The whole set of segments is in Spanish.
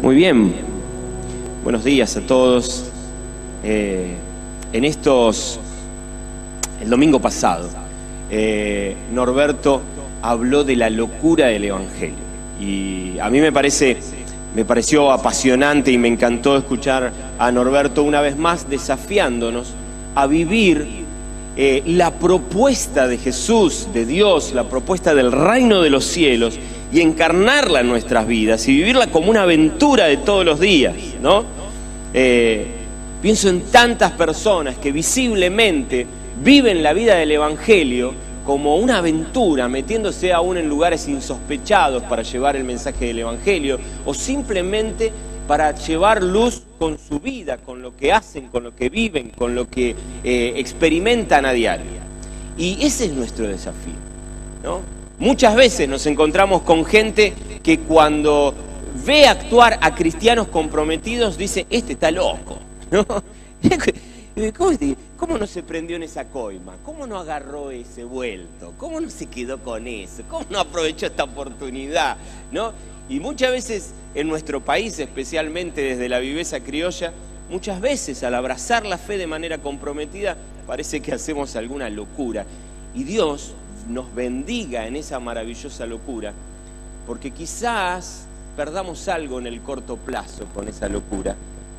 Muy bien, buenos días a todos. El domingo pasado, Norberto habló de la locura del Evangelio. Y a mí me pareció apasionante y me encantó escuchar a Norberto una vez más desafiándonos a vivir la propuesta de Jesús, de Dios, la propuesta del reino de los cielos, y encarnarla en nuestras vidas y vivirla como una aventura de todos los días, ¿no? Pienso en tantas personas que visiblemente viven la vida del Evangelio como una aventura, metiéndose aún en lugares insospechados para llevar el mensaje del Evangelio, o simplemente para llevar luz con su vida, con lo que hacen, con lo que viven, con lo que experimentan a diario. Y ese es nuestro desafío, ¿no? Muchas veces nos encontramos con gente que cuando ve actuar a cristianos comprometidos dice, este está loco, ¿no? ¿Cómo no se prendió en esa coima? ¿Cómo no agarró ese vuelto? ¿Cómo no se quedó con eso? ¿Cómo no aprovechó esta oportunidad? ¿No? Y muchas veces en nuestro país, especialmente desde la viveza criolla, muchas veces al abrazar la fe de manera comprometida parece que hacemos alguna locura. Y Dios nos bendiga en esa maravillosa locura, porque quizás perdamos algo en el corto plazo con esa locura,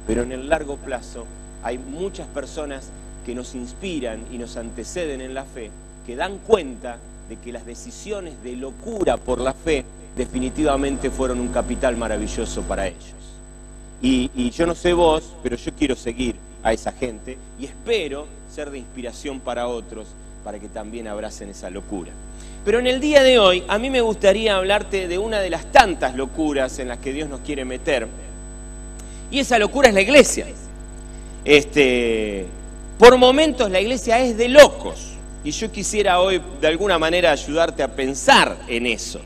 pero en el largo plazo hay muchas personas que nos inspiran y nos anteceden en la fe, que dan cuenta de que las decisiones de locura por la fe definitivamente fueron un capital maravilloso para ellos. Y yo no sé vos, pero yo quiero seguir a esa gente y espero ser de inspiración para otros, para que también abracen esa locura. Pero en el día de hoy, a mí me gustaría hablarte de una de las tantas locuras en las que Dios nos quiere meter, y esa locura es la iglesia. Por momentos la iglesia es de locos, y yo quisiera hoy de alguna manera ayudarte a pensar en eso,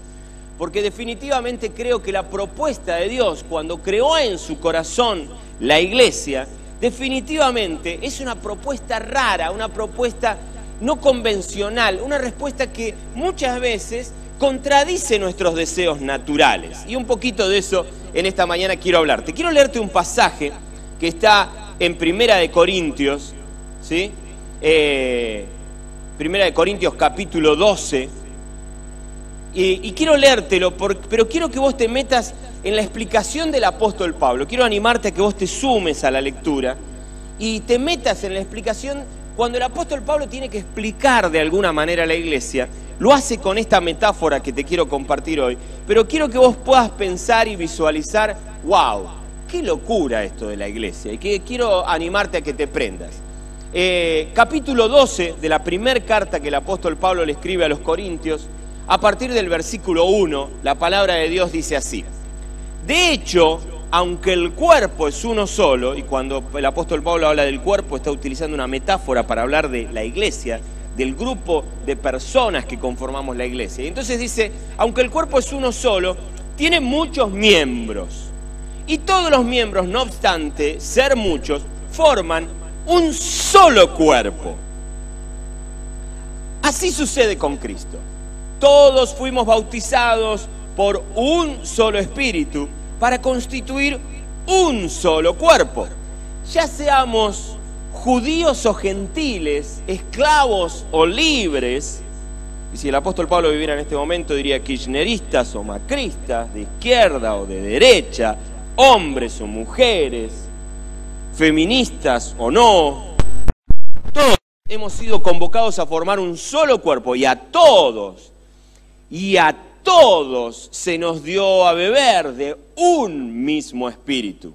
porque definitivamente creo que la propuesta de Dios cuando creó en su corazón la iglesia, definitivamente es una propuesta rara, una propuesta no convencional, una respuesta que muchas veces contradice nuestros deseos naturales. Y un poquito de eso en esta mañana quiero hablarte. Quiero leerte un pasaje que está en Primera de Corintios, ¿sí? Primera de Corintios capítulo 12. Y quiero leértelo, pero quiero que vos te metas en la explicación del apóstol Pablo. Quiero animarte a que vos te sumes a la lectura y te metas en la explicación. Cuando el apóstol Pablo tiene que explicar de alguna manera a la iglesia, lo hace con esta metáfora que te quiero compartir hoy, pero quiero que vos puedas pensar y visualizar, wow, qué locura esto de la iglesia, y que quiero animarte a que te prendas. Capítulo 12 de la primera carta que el apóstol Pablo le escribe a los Corintios, a partir del versículo 1, la palabra de Dios dice así: de hecho, aunque el cuerpo es uno solo, y cuando el apóstol Pablo habla del cuerpo está utilizando una metáfora para hablar de la iglesia, del grupo de personas que conformamos la iglesia. Y entonces dice, aunque el cuerpo es uno solo, tiene muchos miembros. Y todos los miembros, no obstante ser muchos, forman un solo cuerpo. Así sucede con Cristo. Todos fuimos bautizados por un solo espíritu, para constituir un solo cuerpo. Ya seamos judíos o gentiles, esclavos o libres, y si el apóstol Pablo viviera en este momento diría kirchneristas o macristas, de izquierda o de derecha, hombres o mujeres, feministas o no, todos hemos sido convocados a formar un solo cuerpo, y a todos se nos dio a beber de un mismo espíritu.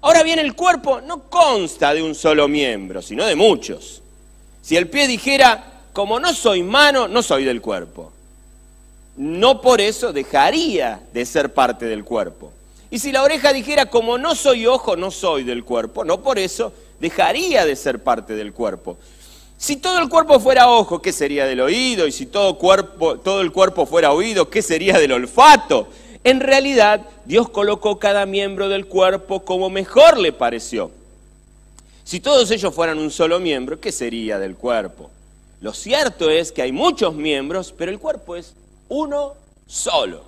Ahora bien, el cuerpo no consta de un solo miembro, sino de muchos. Si el pie dijera, como no soy mano, no soy del cuerpo, no por eso dejaría de ser parte del cuerpo. Y si la oreja dijera, como no soy ojo, no soy del cuerpo, no por eso dejaría de ser parte del cuerpo. Si todo el cuerpo fuera ojo, ¿qué sería del oído? Y si todo el cuerpo fuera oído, ¿qué sería del olfato? En realidad, Dios colocó cada miembro del cuerpo como mejor le pareció. Si todos ellos fueran un solo miembro, ¿qué sería del cuerpo? Lo cierto es que hay muchos miembros, pero el cuerpo es uno solo.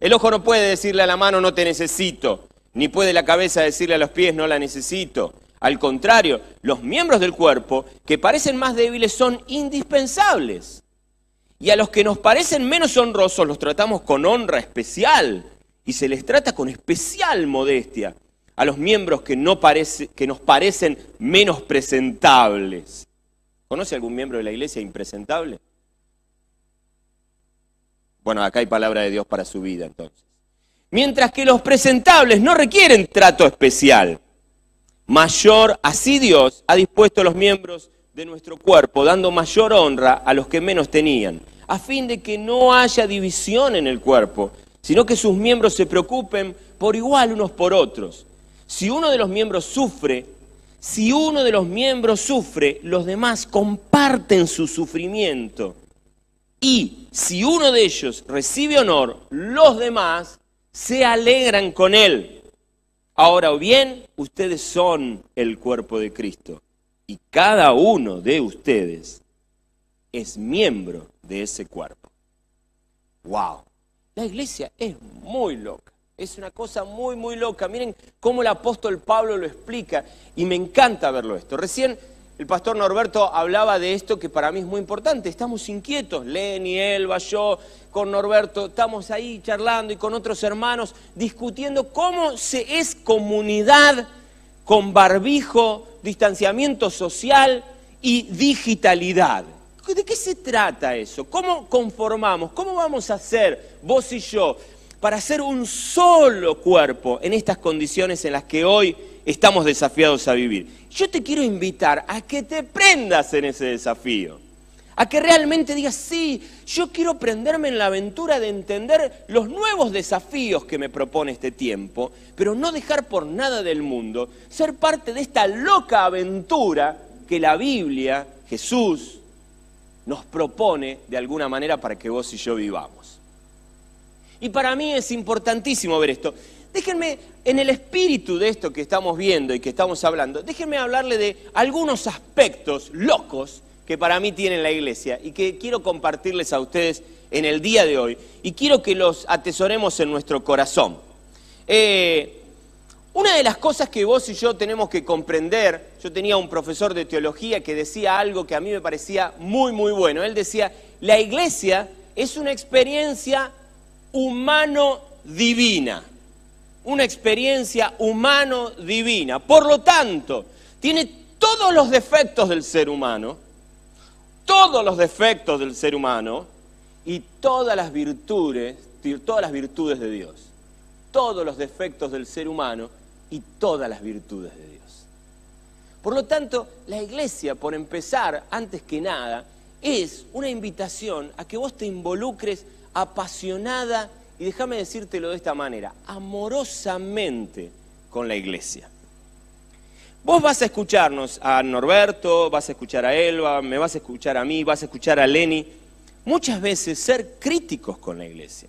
El ojo no puede decirle a la mano, no te necesito, Ni puede la cabeza decirle a los pies, no la necesito. Al contrario, los miembros del cuerpo que parecen más débiles son indispensables. Y a los que nos parecen menos honrosos los tratamos con honra especial y se les trata con especial modestia. A los miembros que nos parecen menos presentables. ¿Conoce algún miembro de la iglesia impresentable? Bueno, acá hay palabra de Dios para su vida entonces. Mientras que los presentables no requieren trato especial. Así Dios ha dispuesto los miembros de nuestro cuerpo, dando mayor honra a los que menos tenían, a fin de que no haya división en el cuerpo, sino que sus miembros se preocupen por igual unos por otros. Si uno de los miembros sufre, los demás comparten su sufrimiento. Y si uno de ellos recibe honor, los demás se alegran con él. Ahora bien, ustedes son el cuerpo de Cristo y cada uno de ustedes es miembro de ese cuerpo. ¡Wow! La iglesia es muy loca. Es una cosa muy, muy loca. Miren cómo el apóstol Pablo lo explica y me encanta verlo esto. Recién el pastor Norberto hablaba de esto que para mí es muy importante. Estamos inquietos, Lenny, Elba, yo, con Norberto, estamos ahí charlando y con otros hermanos discutiendo cómo se es comunidad con barbijo, distanciamiento social y digitalidad. ¿De qué se trata eso? ¿Cómo conformamos? ¿Cómo vamos a hacer vos y yo para ser un solo cuerpo en estas condiciones en las que hoy estamos desafiados a vivir? Yo te quiero invitar a que te prendas en ese desafío, a que realmente digas, sí, yo quiero prenderme en la aventura de entender los nuevos desafíos que me propone este tiempo, pero no dejar por nada del mundo ser parte de esta loca aventura que la Biblia, Jesús, nos propone de alguna manera para que vos y yo vivamos. Y para mí es importantísimo ver esto. Déjenme, en el espíritu de esto que estamos viendo y que estamos hablando, déjenme hablarle de algunos aspectos locos que para mí tiene la iglesia y que quiero compartirles a ustedes en el día de hoy y quiero que los atesoremos en nuestro corazón. Una de las cosas que vos y yo tenemos que comprender, yo tenía un profesor de teología que decía algo que a mí me parecía muy, muy bueno. Él decía, la iglesia es una experiencia humano-divina. Una experiencia humano-divina. Por lo tanto, tiene todos los defectos del ser humano, y todas las virtudes de Dios. Todos los defectos del ser humano y todas las virtudes de Dios. Por lo tanto, la iglesia, por empezar, antes que nada, es una invitación a que vos te involucres apasionada, y déjame decírtelo de esta manera, amorosamente con la iglesia. Vos vas a escucharnos a Norberto, vas a escuchar a Elba, me vas a escuchar a mí, vas a escuchar a Lenny, muchas veces ser críticos con la iglesia.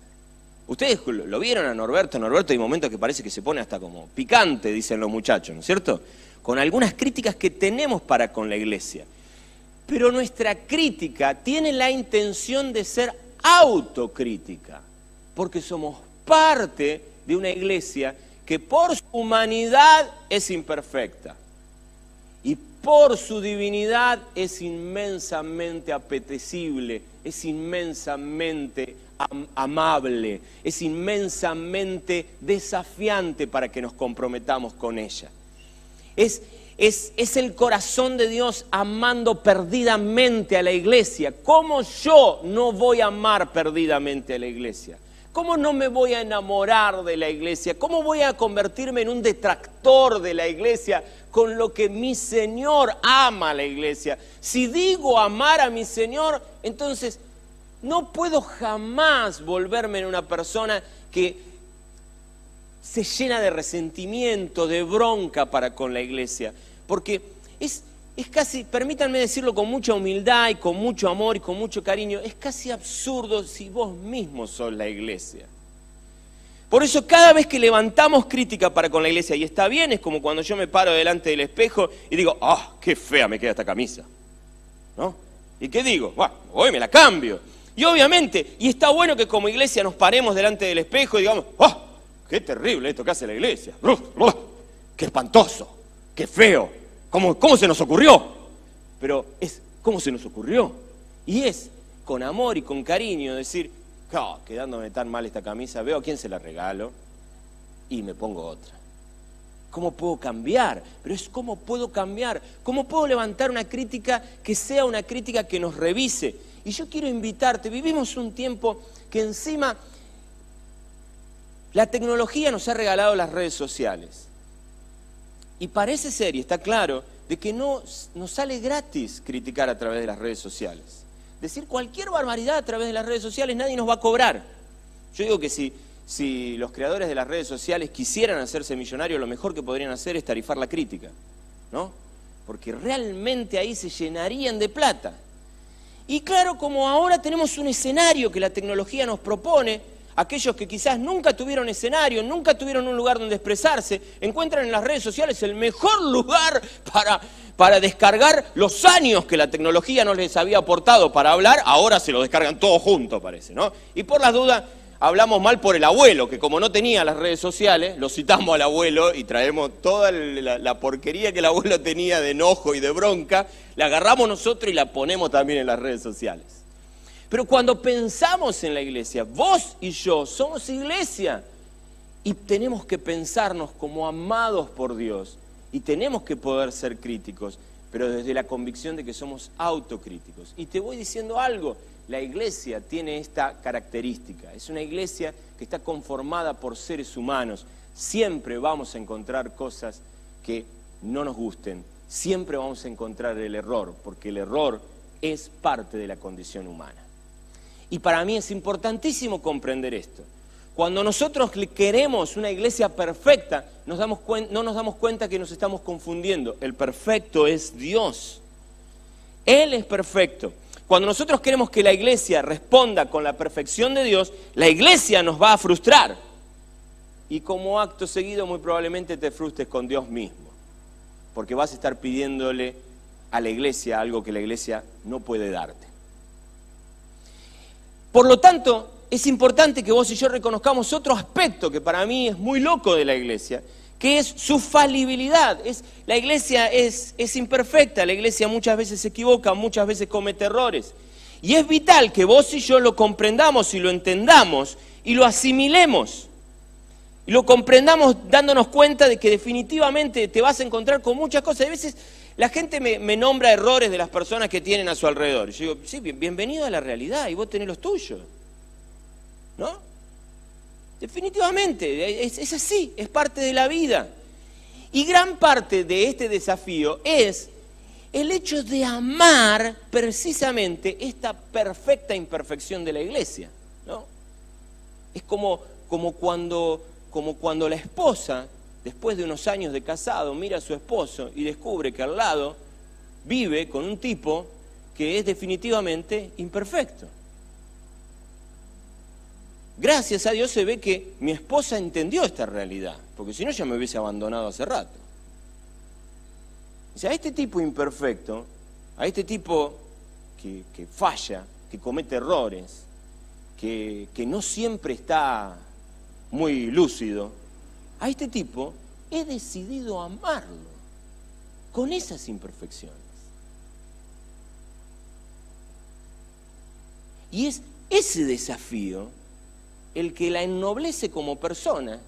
Ustedes lo vieron a Norberto hay momentos que parece que se pone hasta como picante, dicen los muchachos, ¿no es cierto? Con algunas críticas que tenemos para con la iglesia. Pero nuestra crítica tiene la intención de ser autocrítica, porque somos parte de una iglesia que por su humanidad es imperfecta y por su divinidad es inmensamente apetecible, es inmensamente amable, es inmensamente desafiante para que nos comprometamos con ella. Es el corazón de Dios amando perdidamente a la iglesia. ¿Cómo yo no voy a amar perdidamente a la iglesia? ¿Cómo no me voy a enamorar de la iglesia? ¿Cómo voy a convertirme en un detractor de la iglesia con lo que mi Señor ama a la iglesia? Si digo amar a mi Señor, entonces no puedo jamás volverme en una persona que se llena de resentimiento, de bronca para con la iglesia. Porque es casi, permítanme decirlo con mucha humildad y con mucho amor y con mucho cariño, es casi absurdo si vos mismos sos la iglesia. Por eso cada vez que levantamos crítica para con la iglesia, y está bien, es como cuando yo me paro delante del espejo y digo, ¡ah, qué fea me queda esta camisa! ¿No? ¿Y qué digo? Bueno, hoy me la cambio. Y obviamente, y está bueno que como iglesia nos paremos delante del espejo y digamos, ¡ah! qué terrible esto que hace la iglesia. Qué espantoso, qué feo. ¿Cómo se nos ocurrió? Pero es cómo se nos ocurrió. Y es con amor y con cariño decir, quedándome tan mal esta camisa, veo a quién se la regalo y me pongo otra. ¿Cómo puedo cambiar? Pero es cómo puedo cambiar. ¿Cómo puedo levantar una crítica que sea una crítica que nos revise? Y yo quiero invitarte, vivimos un tiempo que encima la tecnología nos ha regalado las redes sociales. Y parece ser, y está claro, de que no nos sale gratis criticar a través de las redes sociales. Decir cualquier barbaridad a través de las redes sociales, nadie nos va a cobrar. Yo digo que si los creadores de las redes sociales quisieran hacerse millonarios, lo mejor que podrían hacer es tarifar la crítica, ¿no? Porque realmente ahí se llenarían de plata. Y claro, como ahora tenemos un escenario que la tecnología nos propone, aquellos que quizás nunca tuvieron escenario, nunca tuvieron un lugar donde expresarse, encuentran en las redes sociales el mejor lugar para descargar los años que la tecnología no les había aportado para hablar, ahora se lo descargan todo junto, parece, ¿no? Y por las dudas, hablamos mal por el abuelo, que como no tenía las redes sociales, lo citamos al abuelo y traemos toda la porquería que el abuelo tenía de enojo y de bronca, la agarramos nosotros y la ponemos también en las redes sociales. Pero cuando pensamos en la iglesia, vos y yo somos iglesia y tenemos que pensarnos como amados por Dios y tenemos que poder ser críticos, pero desde la convicción de que somos autocríticos. Y te voy diciendo algo, la iglesia tiene esta característica, es una iglesia que está conformada por seres humanos. Siempre vamos a encontrar cosas que no nos gusten, siempre vamos a encontrar el error, porque el error es parte de la condición humana. Y para mí es importantísimo comprender esto. Cuando nosotros queremos una iglesia perfecta, no nos damos cuenta que nos estamos confundiendo. El perfecto es Dios. Él es perfecto. Cuando nosotros queremos que la iglesia responda con la perfección de Dios, la iglesia nos va a frustrar. Y como acto seguido muy probablemente te frustres con Dios mismo. Porque vas a estar pidiéndole a la iglesia algo que la iglesia no puede darte. Por lo tanto, es importante que vos y yo reconozcamos otro aspecto que para mí es muy loco de la iglesia, que es su falibilidad. La iglesia es imperfecta, la iglesia muchas veces se equivoca, muchas veces comete errores. Y es vital que vos y yo lo comprendamos y lo entendamos y lo asimilemos. Y lo comprendamos dándonos cuenta de que definitivamente te vas a encontrar con muchas cosas. A veces la gente me nombra errores de las personas que tienen a su alrededor. Y yo digo, sí, bienvenido a la realidad y vos tenés los tuyos, ¿no? Definitivamente, es así, es parte de la vida. Y gran parte de este desafío es el hecho de amar precisamente esta perfecta imperfección de la iglesia, ¿no? Es como cuando la esposa, después de unos años de casado, mira a su esposo y descubre que al lado vive con un tipo que es definitivamente imperfecto. Gracias a Dios se ve que mi esposa entendió esta realidad, porque si no ya me hubiese abandonado hace rato. O sea, a este tipo imperfecto, a este tipo que falla, que comete errores, que no siempre está muy lúcido, a este tipo he decidido amarlo con esas imperfecciones. Y es ese desafío el que la ennoblece como persona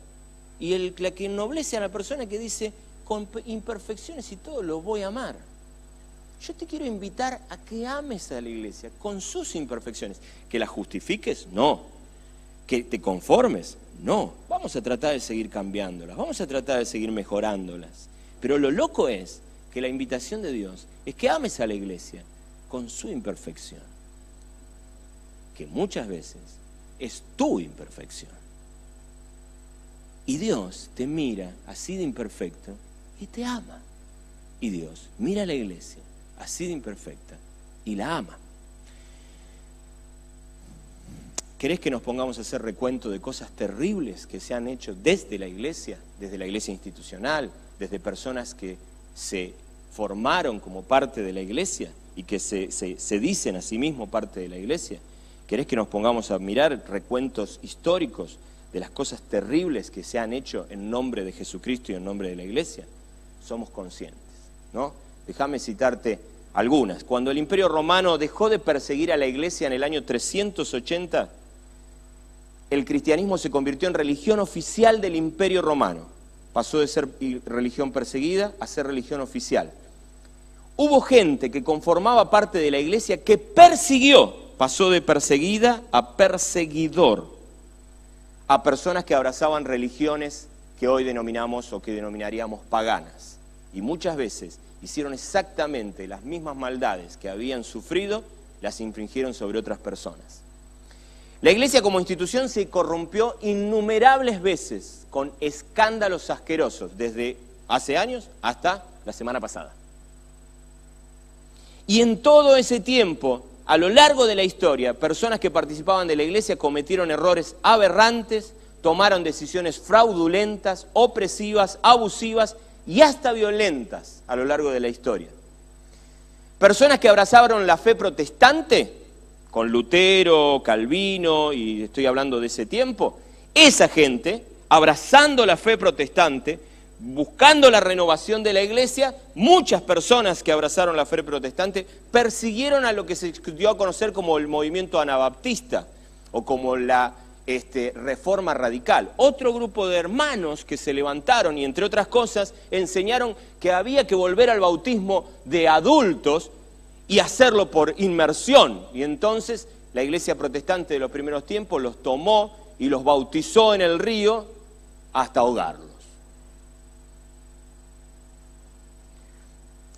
y la que ennoblece a la persona que dice, con imperfecciones y todo lo voy a amar. Yo te quiero invitar a que ames a la iglesia con sus imperfecciones. ¿Que las justifiques? No. ¿Que te conformes? No. Vamos a tratar de seguir cambiándolas, vamos a tratar de seguir mejorándolas. Pero lo loco es que la invitación de Dios es que ames a la iglesia con su imperfección, que muchas veces es tu imperfección. Y Dios te mira así de imperfecto y te ama. Y Dios mira a la iglesia así de imperfecta y la ama. ¿Querés que nos pongamos a hacer recuento de cosas terribles que se han hecho desde la iglesia institucional, desde personas que se formaron como parte de la iglesia y que se dicen a sí mismos parte de la iglesia? ¿Querés que nos pongamos a mirar recuentos históricos de las cosas terribles que se han hecho en nombre de Jesucristo y en nombre de la Iglesia, somos conscientes, ¿no? Déjame citarte algunas. Cuando el Imperio Romano dejó de perseguir a la Iglesia en el año 380, el cristianismo se convirtió en religión oficial del Imperio Romano. Pasó de ser religión perseguida a ser religión oficial. Hubo gente que conformaba parte de la Iglesia que persiguió, pasó de perseguida a perseguidor, a personas que abrazaban religiones que hoy denominamos o que denominaríamos paganas. Y muchas veces hicieron exactamente las mismas maldades que habían sufrido, las infringieron sobre otras personas. La Iglesia como institución se corrompió innumerables veces con escándalos asquerosos, desde hace años hasta la semana pasada. Y en todo ese tiempo, a lo largo de la historia, personas que participaban de la Iglesia cometieron errores aberrantes, tomaron decisiones fraudulentas, opresivas, abusivas y hasta violentas a lo largo de la historia. Personas que abrazaron la fe protestante, con Lutero, Calvino, y estoy hablando de ese tiempo, esa gente, abrazando la fe protestante, buscando la renovación de la Iglesia, muchas personas que abrazaron la fe protestante persiguieron a lo que se dio a conocer como el movimiento anabaptista o como la reforma radical. Otro grupo de hermanos que se levantaron y entre otras cosas enseñaron que había que volver al bautismo de adultos y hacerlo por inmersión. Y entonces la Iglesia protestante de los primeros tiempos los tomó y los bautizó en el río hasta ahogarlos.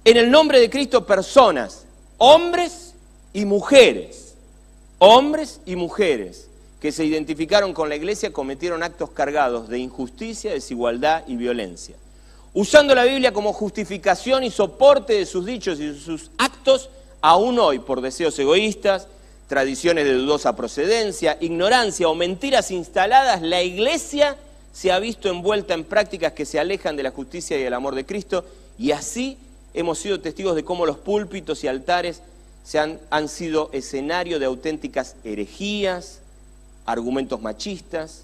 En el nombre de Cristo, personas, hombres y mujeres, que se identificaron con la Iglesia, cometieron actos cargados de injusticia, desigualdad y violencia. Usando la Biblia como justificación y soporte de sus dichos y de sus actos, aún hoy, por deseos egoístas, tradiciones de dudosa procedencia, ignorancia o mentiras instaladas, la Iglesia se ha visto envuelta en prácticas que se alejan de la justicia y el amor de Cristo, y así hemos sido testigos de cómo los púlpitos y altares han sido escenario de auténticas herejías, argumentos machistas,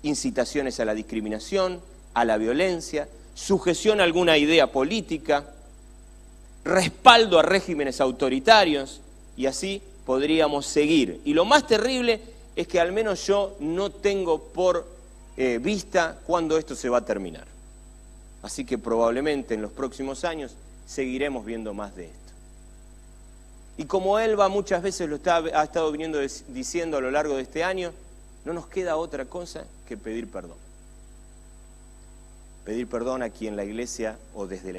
incitaciones a la discriminación, a la violencia, sujeción a alguna idea política, respaldo a regímenes autoritarios, y así podríamos seguir. Y lo más terrible es que al menos yo no tengo por vista cuándo esto se va a terminar. Así que probablemente en los próximos años seguiremos viendo más de esto. Y como Elba muchas veces ha estado viniendo diciendo a lo largo de este año, no nos queda otra cosa que pedir perdón. Pedir perdón a quien la Iglesia, o desde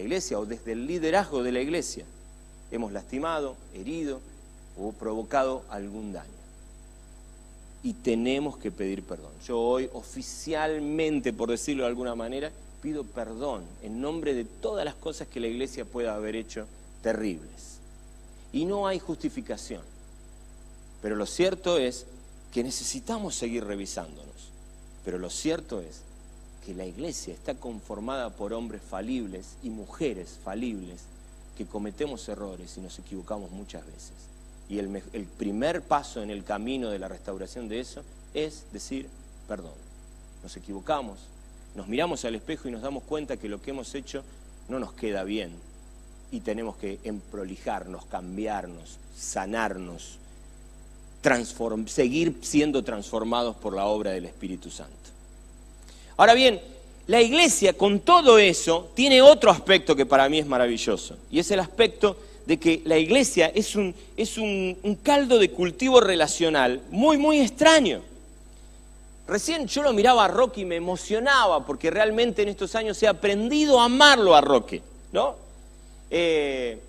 el liderazgo de la Iglesia, hemos lastimado, herido o provocado algún daño. Y tenemos que pedir perdón. Yo hoy oficialmente, por decirlo de alguna manera, pido perdón en nombre de todas las cosas que la Iglesia pueda haber hecho terribles. Y no hay justificación. Pero lo cierto es que necesitamos seguir revisándonos. Pero lo cierto es que la Iglesia está conformada por hombres falibles y mujeres falibles que cometemos errores y nos equivocamos muchas veces. Y el primer paso en el camino de la restauración de eso es decir perdón. Nos equivocamos, nos miramos al espejo y nos damos cuenta que lo que hemos hecho no nos queda bien y tenemos que emprolijarnos, cambiarnos, sanarnos, seguir siendo transformados por la obra del Espíritu Santo. Ahora bien, la Iglesia con todo eso tiene otro aspecto que para mí es maravilloso, y es el aspecto de que la Iglesia es un caldo de cultivo relacional muy, muy extraño. Recién yo lo miraba a Roque y me emocionaba porque realmente en estos años he aprendido a amarlo a Roque, ¿no? Pero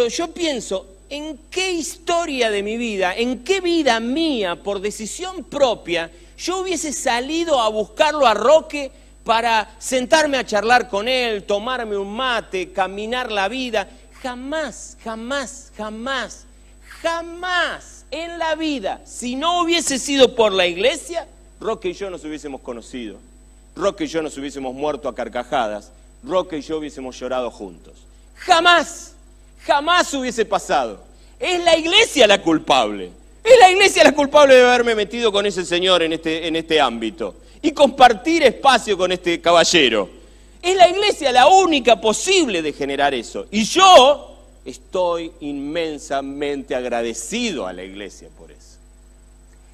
yo pienso, ¿en qué historia de mi vida, en qué vida mía, por decisión propia, yo hubiese salido a buscarlo a Roque para sentarme a charlar con él, tomarme un mate, caminar la vida? Jamás, jamás, jamás, jamás en la vida, si no hubiese sido por la Iglesia, Roque y yo nos hubiésemos conocido, Roque y yo nos hubiésemos muerto a carcajadas, Roque y yo hubiésemos llorado juntos. Jamás, jamás hubiese pasado. Es la Iglesia la culpable. Es la iglesia la culpable de haberme metido con ese señor en este ámbito y compartir espacio con este caballero. Es la iglesia la única posible de generar eso. Y yo estoy inmensamente agradecido a la iglesia por eso.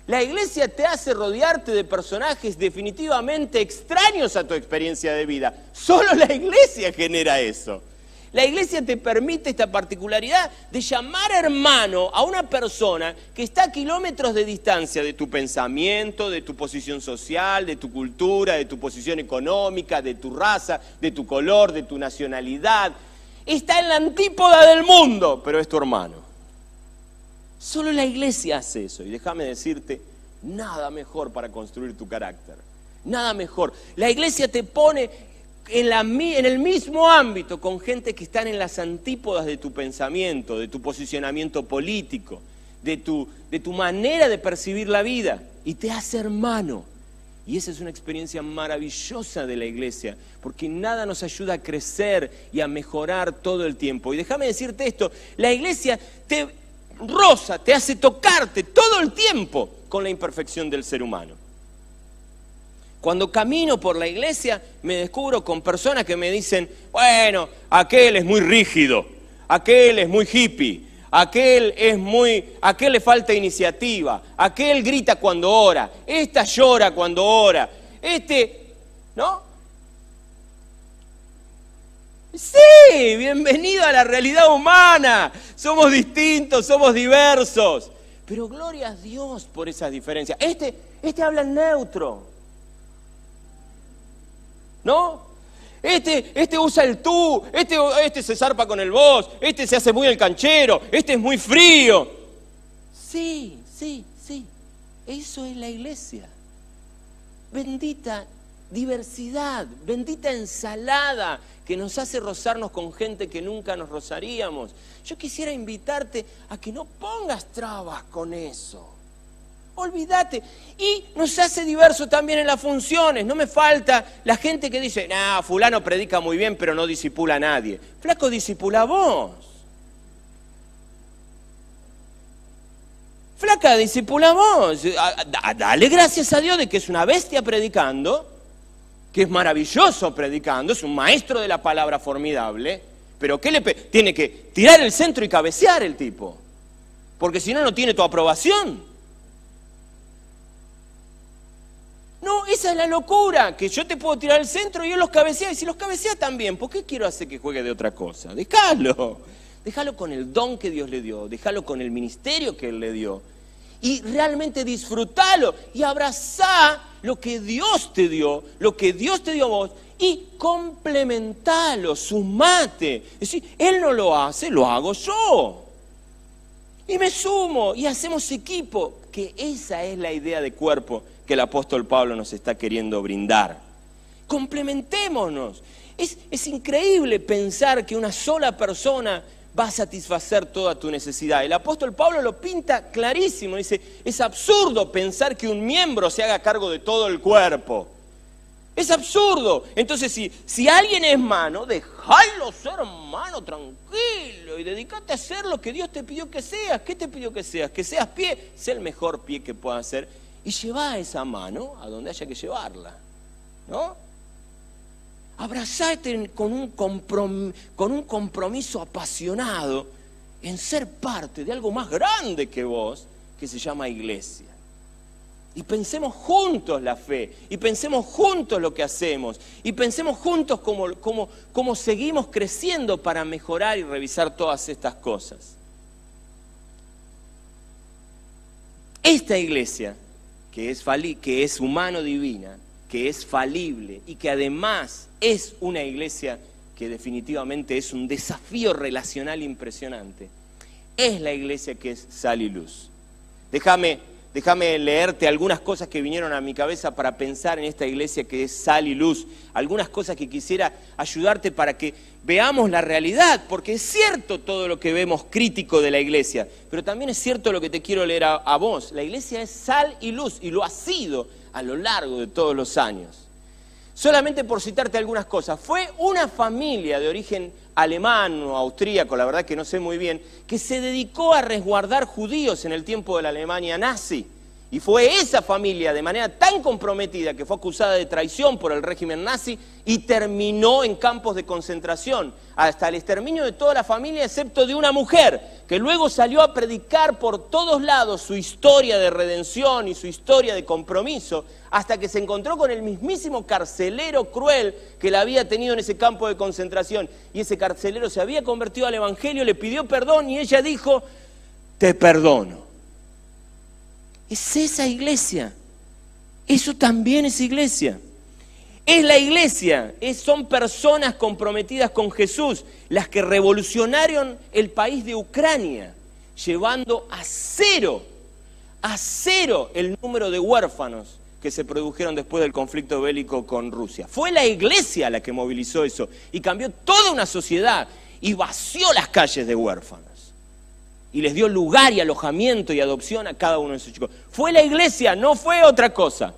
La iglesia te hace rodearte de personajes definitivamente extraños a tu experiencia de vida. Solo la iglesia genera eso. La iglesia te permite esta particularidad de llamar hermano a una persona que está a kilómetros de distancia de tu pensamiento, de tu posición social, de tu cultura, de tu posición económica, de tu raza, de tu color, de tu nacionalidad. Está en la antípoda del mundo, pero es tu hermano. Solo la iglesia hace eso. Y déjame decirte, nada mejor para construir tu carácter. Nada mejor. La iglesia te pone en el mismo ámbito con gente que están en las antípodas de tu pensamiento, de tu posicionamiento político, de tu manera de percibir la vida, y te hace hermano. Y esa es una experiencia maravillosa de la iglesia, porque nada nos ayuda a crecer y a mejorar todo el tiempo. Y déjame decirte esto, la iglesia te roza, te hace tocarte todo el tiempo con la imperfección del ser humano. Cuando camino por la iglesia me descubro con personas que me dicen, bueno, aquel es muy rígido, aquel es muy hippie, aquel le falta iniciativa, aquel grita cuando ora, esta llora cuando ora, ¿no? Sí, bienvenido a la realidad humana, somos distintos, somos diversos, pero gloria a Dios por esas diferencias. Este habla en neutro. ¿No? Este usa el tú, este se zarpa con el vos, este se hace muy el canchero, este es muy frío. Sí, eso es la iglesia. Bendita diversidad, bendita ensalada que nos hace rozarnos con gente que nunca nos rozaríamos. Yo quisiera invitarte a que no pongas trabas con eso. Olvídate. Y nos hace diversos también en las funciones. No me falta la gente que dice, fulano predica muy bien, pero no discipula a nadie. Flaco, discipula a vos. Flaca, discipula a vos. Dale gracias a Dios de que es una bestia predicando, que es maravilloso predicando, es un maestro de la palabra formidable, pero ¿qué tiene que tirar el centro y cabecear el tipo? Porque si no, no tiene tu aprobación. No, esa es la locura, que yo te puedo tirar el centro y él los cabecea, y si los cabecea también, ¿por qué quiero hacer que juegue de otra cosa? Déjalo con el don que Dios le dio, déjalo con el ministerio que Él le dio, y realmente disfrutalo, y abrazá lo que Dios te dio, a vos, y complementalo, sumate. Es decir, Él no lo hace, lo hago yo. Y me sumo, y hacemos equipo, que esa es la idea de cuerpo que el apóstol Pablo nos está queriendo brindar. Complementémonos. Es increíble pensar que una sola persona va a satisfacer toda tu necesidad. El apóstol Pablo lo pinta clarísimo. Dice, es absurdo pensar que un miembro se haga cargo de todo el cuerpo. Es absurdo. Entonces, si alguien es mano, déjalo ser mano tranquilo y dedícate a hacer lo que Dios te pidió que seas. ¿Qué te pidió que seas? Que seas pie. Sé el mejor pie que puedas ser. Y lleva esa mano a donde haya que llevarla, ¿no? Abrazate con un compromiso apasionado en ser parte de algo más grande que vos, que se llama iglesia. Y pensemos juntos la fe, y pensemos juntos lo que hacemos, y pensemos juntos cómo seguimos creciendo para mejorar y revisar todas estas cosas. Esta iglesia, que es humano divina, que es falible y que además es una iglesia que definitivamente es un desafío relacional impresionante, es la iglesia que es sal y luz. Déjame leerte algunas cosas que vinieron a mi cabeza para pensar en esta iglesia que es sal y luz, algunas cosas que quisiera ayudarte para que veamos la realidad, porque es cierto todo lo que vemos crítico de la iglesia, pero también es cierto lo que te quiero leer a vos. La iglesia es sal y luz, y lo ha sido a lo largo de todos los años. Solamente por citarte algunas cosas, fue una familia de origen alemán o austríaco, la verdad que no sé muy bien, que se dedicó a resguardar judíos en el tiempo de la Alemania nazi. Y fue esa familia, de manera tan comprometida, que fue acusada de traición por el régimen nazi y terminó en campos de concentración, hasta el exterminio de toda la familia, excepto de una mujer, que luego salió a predicar por todos lados su historia de redención y su historia de compromiso, hasta que se encontró con el mismísimo carcelero cruel que la había tenido en ese campo de concentración. Y ese carcelero se había convertido al evangelio, le pidió perdón y ella dijo, te perdono. Es esa iglesia, eso también es iglesia. Es la iglesia, son personas comprometidas con Jesús, las que revolucionaron el país de Ucrania, llevando a cero el número de huérfanos que se produjeron después del conflicto bélico con Rusia. Fue la iglesia la que movilizó eso y cambió toda una sociedad y vació las calles de huérfanos. Y les dio lugar y alojamiento y adopción a cada uno de esos chicos. Fue la iglesia, no fue otra cosa.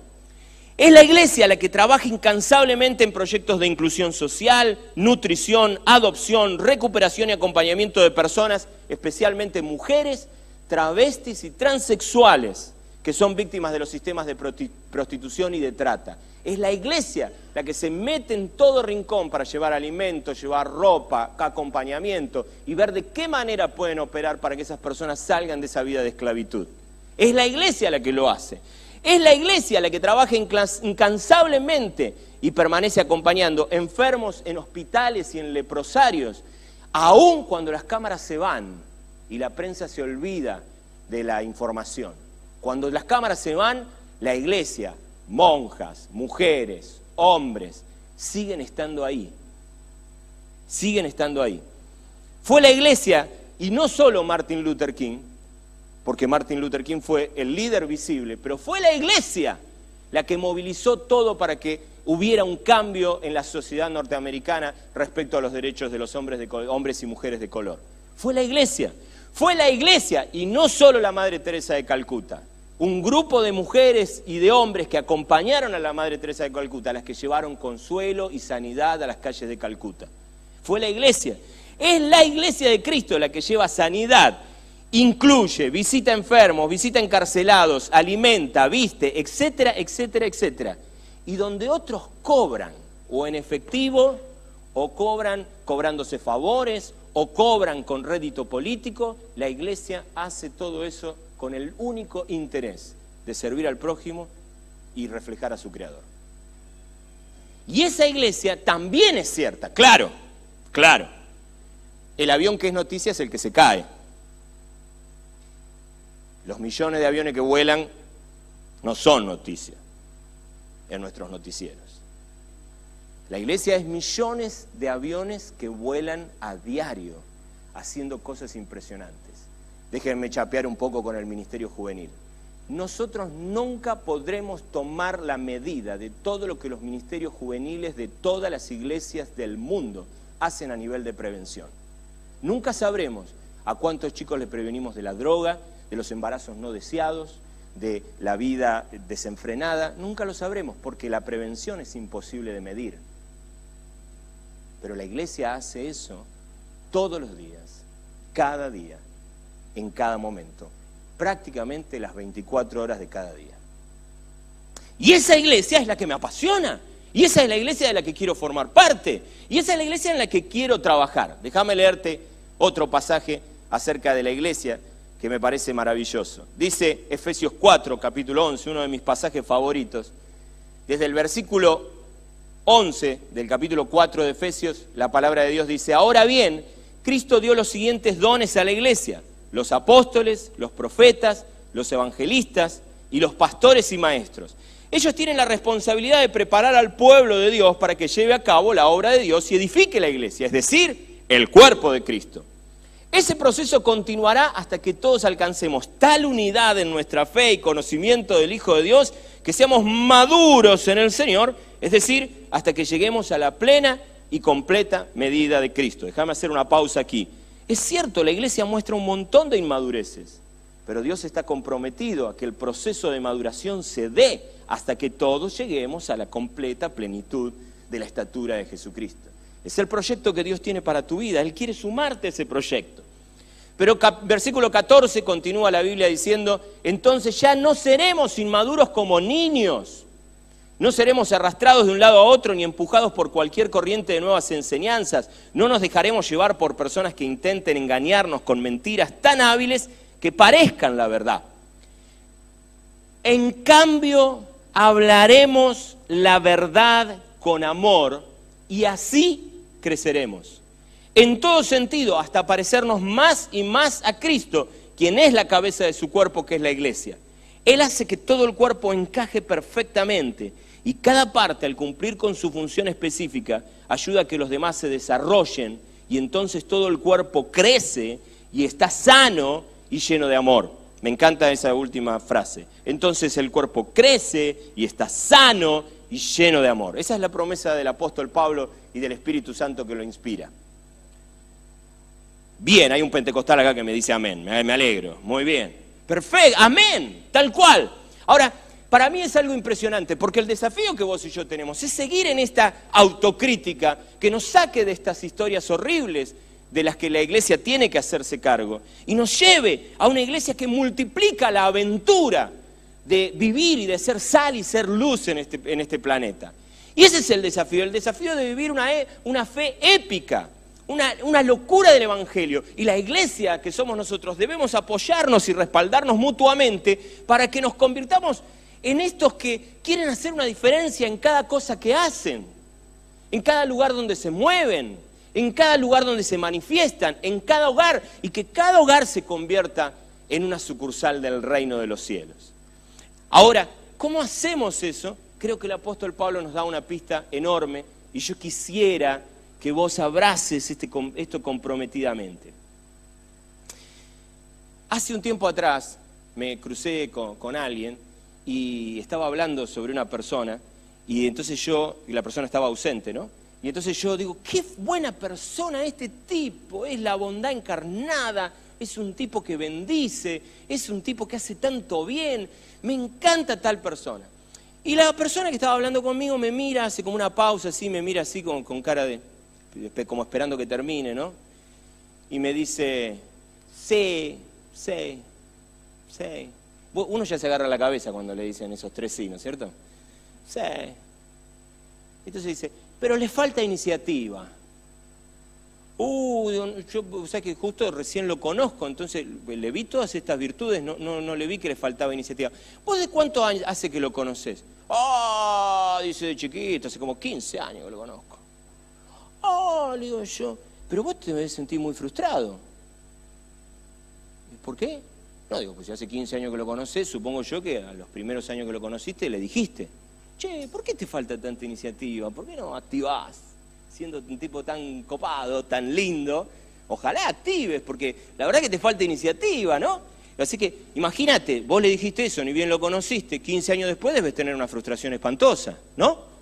Es la iglesia la que trabaja incansablemente en proyectos de inclusión social, nutrición, adopción, recuperación y acompañamiento de personas, especialmente mujeres, travestis y transexuales, que son víctimas de los sistemas de prostitución y de trata. Es la iglesia la que se mete en todo rincón para llevar alimentos, llevar ropa, acompañamiento y ver de qué manera pueden operar para que esas personas salgan de esa vida de esclavitud. Es la iglesia la que lo hace. Es la iglesia la que trabaja incansablemente y permanece acompañando enfermos en hospitales y en leprosarios, aun cuando las cámaras se van y la prensa se olvida de la información. Cuando las cámaras se van, la iglesia, monjas, mujeres, hombres, siguen estando ahí. Siguen estando ahí. Fue la iglesia, y no solo Martin Luther King, porque Martin Luther King fue el líder visible, pero fue la iglesia la que movilizó todo para que hubiera un cambio en la sociedad norteamericana respecto a los derechos de los hombres y mujeres de color. Fue la iglesia, y no solo la Madre Teresa de Calcuta. Un grupo de mujeres y de hombres que acompañaron a la Madre Teresa de Calcuta, las que llevaron consuelo y sanidad a las calles de Calcuta. Fue la iglesia. Es la iglesia de Cristo la que lleva sanidad, incluye, visita enfermos, visita encarcelados, alimenta, viste, etcétera, etcétera, etcétera. Y donde otros cobran, o en efectivo, o cobran cobrándose favores, o cobran con rédito político, la iglesia hace todo eso con el único interés de servir al prójimo y reflejar a su Creador. Y esa iglesia también es cierta, claro. El avión que es noticia es el que se cae. Los millones de aviones que vuelan no son noticia en nuestros noticieros. La iglesia es millones de aviones que vuelan a diario, haciendo cosas impresionantes. Déjenme chapear un poco con el ministerio juvenil. Nosotros nunca podremos tomar la medida de todo lo que los ministerios juveniles de todas las iglesias del mundo hacen a nivel de prevención. Nunca sabremos a cuántos chicos les prevenimos de la droga, de los embarazos no deseados, de la vida desenfrenada. Nunca lo sabremos porque la prevención es imposible de medir. Pero la iglesia hace eso todos los días, cada día, en cada momento, prácticamente las 24 horas de cada día. Y esa iglesia es la que me apasiona, y esa es la iglesia de la que quiero formar parte, y esa es la iglesia en la que quiero trabajar. Déjame leerte otro pasaje acerca de la iglesia que me parece maravilloso. Dice Efesios 4, capítulo 11, uno de mis pasajes favoritos. Desde el versículo 11 del capítulo 4 de Efesios, la palabra de Dios dice: ahora bien, Cristo dio los siguientes dones a la iglesia: los apóstoles, los profetas, los evangelistas y los pastores y maestros. Ellos tienen la responsabilidad de preparar al pueblo de Dios para que lleve a cabo la obra de Dios y edifique la iglesia, es decir, el cuerpo de Cristo. Ese proceso continuará hasta que todos alcancemos tal unidad en nuestra fe y conocimiento del Hijo de Dios que seamos maduros en el Señor, es decir, hasta que lleguemos a la plena y completa medida de Cristo. Déjame hacer una pausa aquí. Es cierto, la iglesia muestra un montón de inmadureces. pero Dios está comprometido a que el proceso de maduración se dé hasta que todos lleguemos a la completa plenitud de la estatura de Jesucristo. Es el proyecto que Dios tiene para tu vida. Él quiere sumarte a ese proyecto. Pero versículo 14 continúa la Biblia diciendo, entonces ya no seremos inmaduros como niños. No seremos arrastrados de un lado a otro ni empujados por cualquier corriente de nuevas enseñanzas. No nos dejaremos llevar por personas que intenten engañarnos con mentiras tan hábiles que parezcan la verdad. En cambio, hablaremos la verdad con amor y así creceremos. En todo sentido, hasta parecernos más y más a Cristo, quien es la cabeza de su cuerpo, que es la iglesia. Él hace que todo el cuerpo encaje perfectamente y cada parte, al cumplir con su función específica, ayuda a que los demás se desarrollen y entonces todo el cuerpo crece y está sano y lleno de amor. Me encanta esa última frase. Entonces el cuerpo crece y está sano y lleno de amor. Esa es la promesa del apóstol Pablo y del Espíritu Santo que lo inspira. Bien, hay un pentecostal acá que me dice amén, me alegro, muy bien. Perfecto, amén, tal cual. Ahora, para mí es algo impresionante, porque el desafío que vos y yo tenemos es seguir en esta autocrítica que nos saque de estas historias horribles de las que la iglesia tiene que hacerse cargo y nos lleve a una iglesia que multiplica la aventura de vivir y de ser sal y ser luz en este planeta. Y ese es el desafío de vivir una fe épica, una locura del Evangelio. Y la iglesia que somos nosotros debemos apoyarnos y respaldarnos mutuamente para que nos convirtamos en estos que quieren hacer una diferencia en cada cosa que hacen, en cada lugar donde se mueven, en cada lugar donde se manifiestan, en cada hogar, y que cada hogar se convierta en una sucursal del reino de los cielos. Ahora, ¿cómo hacemos eso? Creo que el apóstol Pablo nos da una pista enorme y yo quisiera que vos abraces esto comprometidamente. Hace un tiempo atrás me crucé con alguien y estaba hablando sobre una persona y entonces y la persona estaba ausente, ¿no? Y entonces yo digo, qué buena persona este tipo, es la bondad encarnada, es un tipo que bendice, es un tipo que hace tanto bien, me encanta tal persona. Y la persona que estaba hablando conmigo me mira, hace como una pausa así, me mira así con cara de, como esperando que termine, ¿no? Y me dice, sí. Uno ya se agarra la cabeza cuando le dicen esos tres sí, ¿no es cierto? Sí. Entonces dice, pero le falta iniciativa. Yo, o sea que justo recién lo conozco, entonces le vi todas estas virtudes, no le vi que le faltaba iniciativa. ¿Vos de cuánto hace que lo conocés? Dice de chiquito, hace como 15 años que lo conozco. Le digo yo, pero vos te debes sentir muy frustrado. ¿Por qué? No, digo, pues si hace 15 años que lo conocés, supongo yo que a los primeros años que lo conociste le dijiste, che, ¿por qué te falta tanta iniciativa? ¿Por qué no activás? Siendo un tipo tan copado, tan lindo, ojalá actives, porque la verdad que te falta iniciativa, ¿no? Así que imagínate, vos le dijiste eso, ni bien lo conociste, 15 años después debes tener una frustración espantosa, ¿no?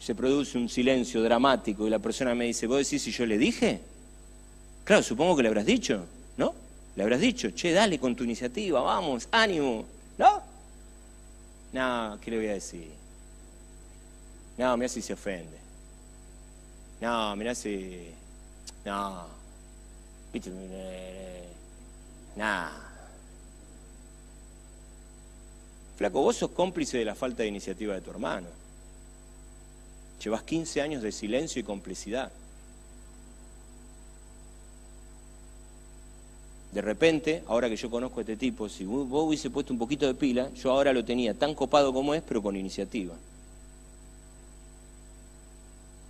Se produce un silencio dramático y la persona me dice, ¿vos decís si yo le dije? Claro, supongo que le habrás dicho, ¿no? Le habrás dicho, che, dale con tu iniciativa, vamos, ánimo, ¿no? No, ¿qué le voy a decir? No, mirá si se ofende. No, mirá si... No. ¿Viste? Nah. Flaco, vos sos cómplice de la falta de iniciativa de tu hermano. Llevas 15 años de silencio y complicidad. De repente, ahora que yo conozco a este tipo, si vos hubiese puesto un poquito de pila, yo ahora lo tenía tan copado como es, pero con iniciativa.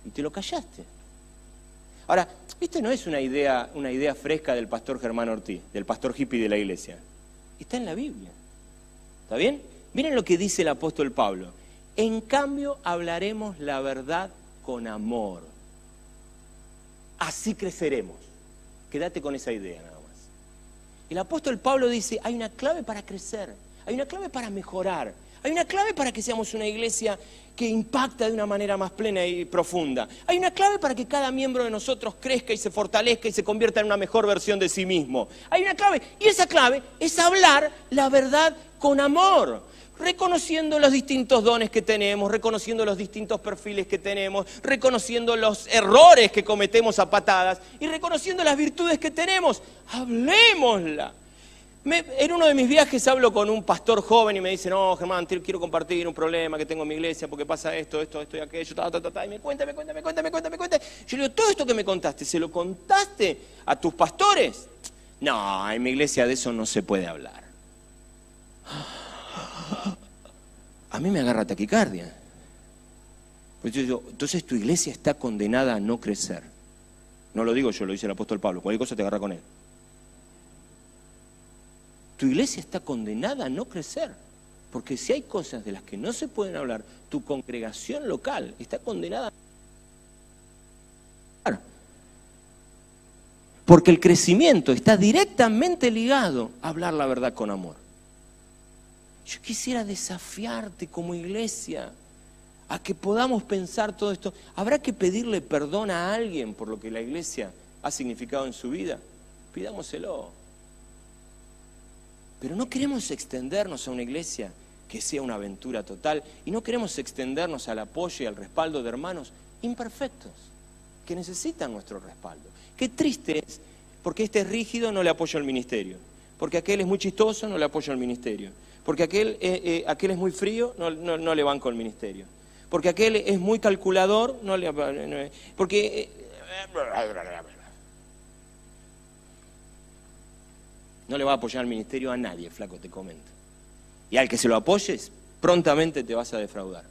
Y te lo callaste. Ahora, esto no es una idea fresca del pastor Germán Ortiz, del pastor hippie de la iglesia. Está en la Biblia. ¿Está bien? Miren lo que dice el apóstol Pablo. En cambio, hablaremos la verdad con amor. Así creceremos. Quédate con esa idea nada más. El apóstol Pablo dice, hay una clave para crecer. hay una clave para mejorar, hay una clave para que seamos una iglesia que impacta de una manera más plena y profunda. Hay una clave para que cada miembro de nosotros crezca y se fortalezca y se convierta en una mejor versión de sí mismo. Hay una clave, y esa clave es hablar la verdad con amor, reconociendo los distintos dones que tenemos, reconociendo los distintos perfiles que tenemos, reconociendo los errores que cometemos a patadas y reconociendo las virtudes que tenemos. Hablémosla. En uno de mis viajes hablo con un pastor joven y me dice, no, Germán, quiero compartir un problema que tengo en mi iglesia porque pasa esto y aquello, y me cuenta. Yo le digo, todo esto que me contaste, ¿se lo contaste a tus pastores? No, en mi iglesia de eso no se puede hablar. A mí me agarra taquicardia. Pues yo digo, entonces tu iglesia está condenada a no crecer. No lo digo yo, lo dice el apóstol Pablo, cualquier cosa te agarra con él. Tu iglesia está condenada a no crecer, porque si hay cosas de las que no se pueden hablar, tu congregación local está condenada a no crecer. Porque el crecimiento está directamente ligado a hablar la verdad con amor. Yo quisiera desafiarte como iglesia a que podamos pensar todo esto. ¿Habrá que pedirle perdón a alguien por lo que la iglesia ha significado en su vida? Pidámoselo. Pero no queremos extendernos a una iglesia que sea una aventura total y no queremos extendernos al apoyo y al respaldo de hermanos imperfectos que necesitan nuestro respaldo. Qué triste es, porque este es rígido, no le apoyo al ministerio. Porque aquel es muy chistoso, no le apoyo al ministerio. Porque aquel es muy frío, no le banco al ministerio. Porque aquel es muy calculador, porque no le va a apoyar al ministerio a nadie, flaco, te comento. Y al que se lo apoyes, prontamente te vas a defraudar.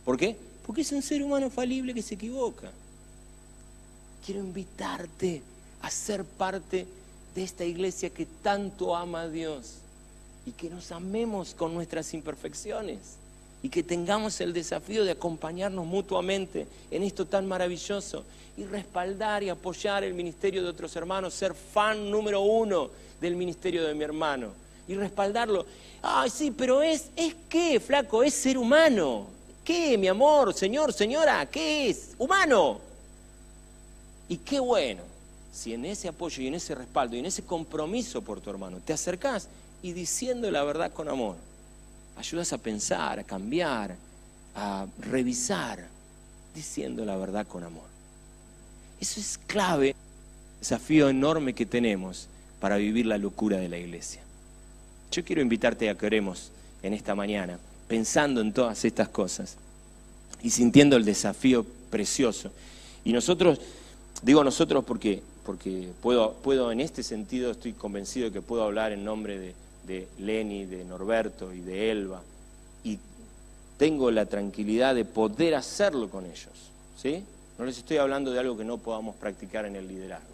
¿Por qué? Porque es un ser humano falible que se equivoca. Quiero invitarte a ser parte de esta iglesia que tanto ama a Dios y que nos amemos con nuestras imperfecciones y que tengamos el desafío de acompañarnos mutuamente en esto tan maravilloso y respaldar y apoyar el ministerio de otros hermanos, ser fan número 1 del ministerio de mi hermano y respaldarlo. Ay, sí, pero ¿es qué, flaco? Es ser humano. ¿Qué, mi amor, señor, señora? ¿Qué es? Humano. Y qué bueno si en ese apoyo y en ese respaldo y en ese compromiso por tu hermano te acercás y diciendo la verdad con amor, ayudas a pensar, a cambiar, a revisar, diciendo la verdad con amor. Eso es clave, desafío enorme que tenemos para vivir la locura de la iglesia. Yo quiero invitarte a que oremos en esta mañana, pensando en todas estas cosas y sintiendo el desafío precioso. Y nosotros, digo nosotros porque puedo en este sentido, estoy convencido de que puedo hablar en nombre de Lenny, de Norberto y de Elba, y tengo la tranquilidad de poder hacerlo con ellos, ¿sí? No les estoy hablando de algo que no podamos practicar en el liderazgo.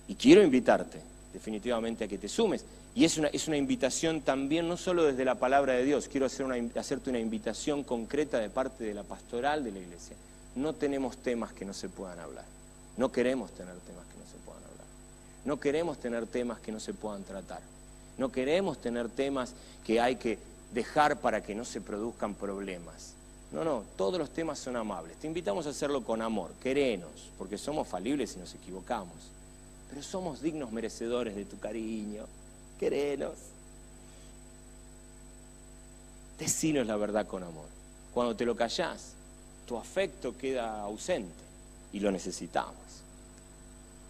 Y quiero invitarte definitivamente a que te sumes. Y es una invitación también, no solo desde la palabra de Dios, quiero hacerte una invitación concreta de parte de la pastoral de la iglesia. No tenemos temas que no se puedan hablar. No queremos tener temas que no se puedan hablar. No queremos tener temas que no se puedan tratar. No queremos tener temas que hay que dejar para que no se produzcan problemas. No, todos los temas son amables. Te invitamos a hacerlo con amor, querenos, porque somos falibles y nos equivocamos. Pero somos dignos merecedores de tu cariño, querenos. Decinos la verdad con amor. Cuando te lo callás, tu afecto queda ausente y lo necesitamos.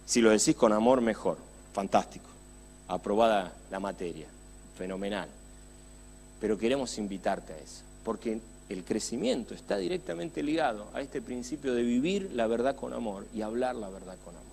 Si lo decís con amor, mejor, fantástico. Aprobada la materia, fenomenal. Pero queremos invitarte a eso, porque el crecimiento está directamente ligado a este principio de vivir la verdad con amor y hablar la verdad con amor.